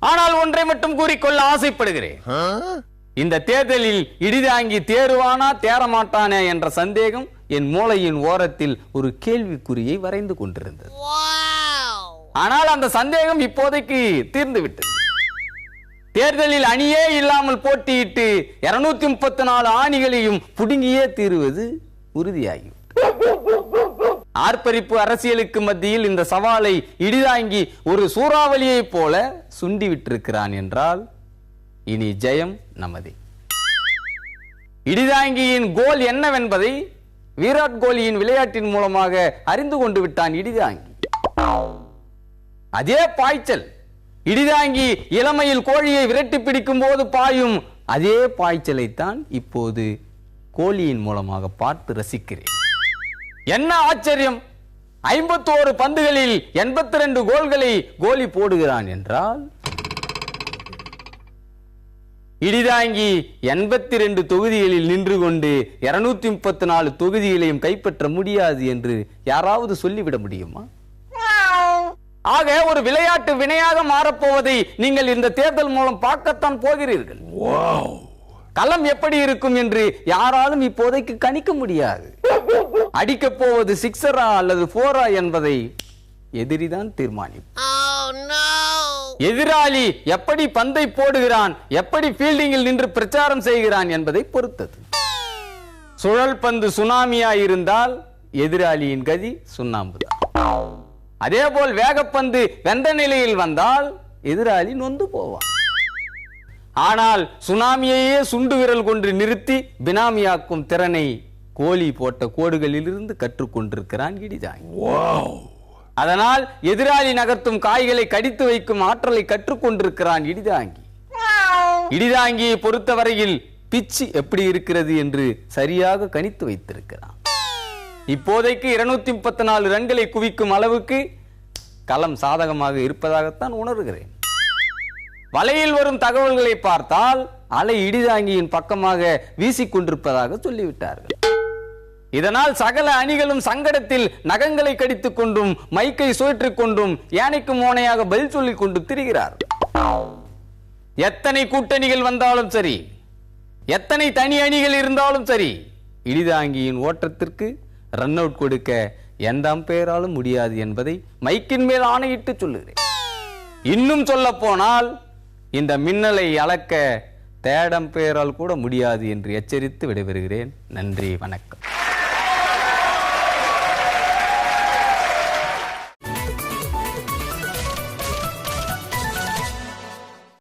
ஆனால் ஒன்றை மட்டும் கூறிக்கொள்ள ஆசைப்படுகிறேன். இந்த தேர்தலில் இடிதாங்கி தேறுவானா தேரமாட்டானே என்ற சந்தேகம் என் மூளையின் ஓரத்தில் ஒரு கேள்விக்குறியை வரைந்து கொண்டிருந்தது. ஆனால் அந்த சந்தேகம் இப்போதைக்கு தீர்ந்துவிட்டது. தேர்தலில் அணியே இல்லாமல் போட்டியிட்டு 234 ஆணிகளையும் புடுங்கியே தீருவது உறுதியாகி ஆர்ப்பரிப்பு அரசியலுக்கு மத்தியில் இந்த சவாலை இடிதாங்கி ஒரு சூறாவளியை போல சுண்டிவிட்டிருக்கிறான் என்றால் இனி ஜெயம் நமதே. இடிதாங்கியின் கோல் என்னவென்பதை விராட் கோலியின் விளையாட்டின் மூலமாக அறிந்து கொண்டு விட்டான் இடிதாங்கி. அதே பாய்ச்சல் இடிதாங்கி இளமையில் கோழியை விரட்டி பிடிக்கும் போது பாயும் அதே பாய்ச்சலைத்தான் இப்போது கோலியின் மூலமாக பார்த்து ரசிக்கிறேன். என்ன ஆச்சரியம்! 51 பந்துகளில் 82 கோல்களை கோலி போடுகிறான் என்றால் இடிதாங்கி 82 தொகுதிகளில் நின்று கொண்டு 234 தொகுதிகளையும் கைப்பற்ற முடியாது என்று யாராவது சொல்லிவிட முடியுமா? ஆக ஒரு விளையாட்டு வினையாக மாறப்போவதை நீங்கள் இந்த தேர்தல் மூலம் பார்க்கத்தான் போகிறீர்கள். களம் எப்படி இருக்கும் என்று யாராலும் இப்போதைக்கு கணிக்க முடியாது. அடிக்கப் போவது சிக்ஸரா அல்லது போரா என்பதை எதிரிதான் தீர்மானிப்பார். எதிராளி எப்படி பந்தை போடுகிறான், எப்படி ஃபீல்டிங்கில் நின்று பிரச்சாரம் செய்கிறான் என்பதை பொறுத்தது. சுழல் பந்து சுனாமியா இருந்தால் எதிராளியின் கதி சுண்ணாம்புதான். அதேபோல் வேகப்பந்து வெந்த நிலையில் வந்தால் எதிராளி நொந்து போவான். ஆனால் சுனாமியையே சுண்டு விரல் கொண்டு நிறுத்தி பினாமியாக்கும் திறனை கோலி போட்ட கோடுகளிலிருந்து கற்றுக்கொண்டிருக்கிறான் இடிதாங்கி. அதனால் எதிராளி நகர்த்தும் காய்களை கடித்து வைக்கும் ஆற்றலை கற்றுக்கொண்டிருக்கிறான் இடிதாங்கி. இடிதாங்கியை பொறுத்தவரையில் பிச்சு எப்படி இருக்கிறது என்று சரியாக கணித்து வைத்திருக்கிறான். இப்போதைக்கு 234 ரன்களை குவிக்கும் அளவுக்கு களம் சாதகமாக இருப்பதாகத்தான் உணர்கிறேன். வலையில் வரும் தகவல்களை பார்த்தால் அலை இடிதாங்கியின் பக்கமாக வீசிக்கொண்டிருப்பதாக சொல்லிவிட்டார்கள். இதனால் சகல அணிகளும் சங்கடத்தில் நகங்களை கடித்துக் கொண்டும் மைக்கை சுழற்றிக் கொண்டும் யானைக்கு மோனையாக பதில் சொல்லிக் கொண்டு திரிகிறார். எத்தனை கூட்டணிகள் வந்தாலும் சரி, எத்தனை தனி அணிகள் இருந்தாலும் சரி, இடிதாங்கியின் ஓட்டத்திற்கு ரன் அவுட் கொடுக்க எந்த அம்பையராலும் முடியாது என்பதை மைக்கின் மேல் ஆணையிட்டு சொல்லுகிறேன். இன்னும் சொல்ல போனால் இந்த மின்னலை அளக்க தேர்ட் அம்பையரால் கூட முடியாது என்று எச்சரித்து விடைபெறுகிறேன். நன்றி, வணக்கம்.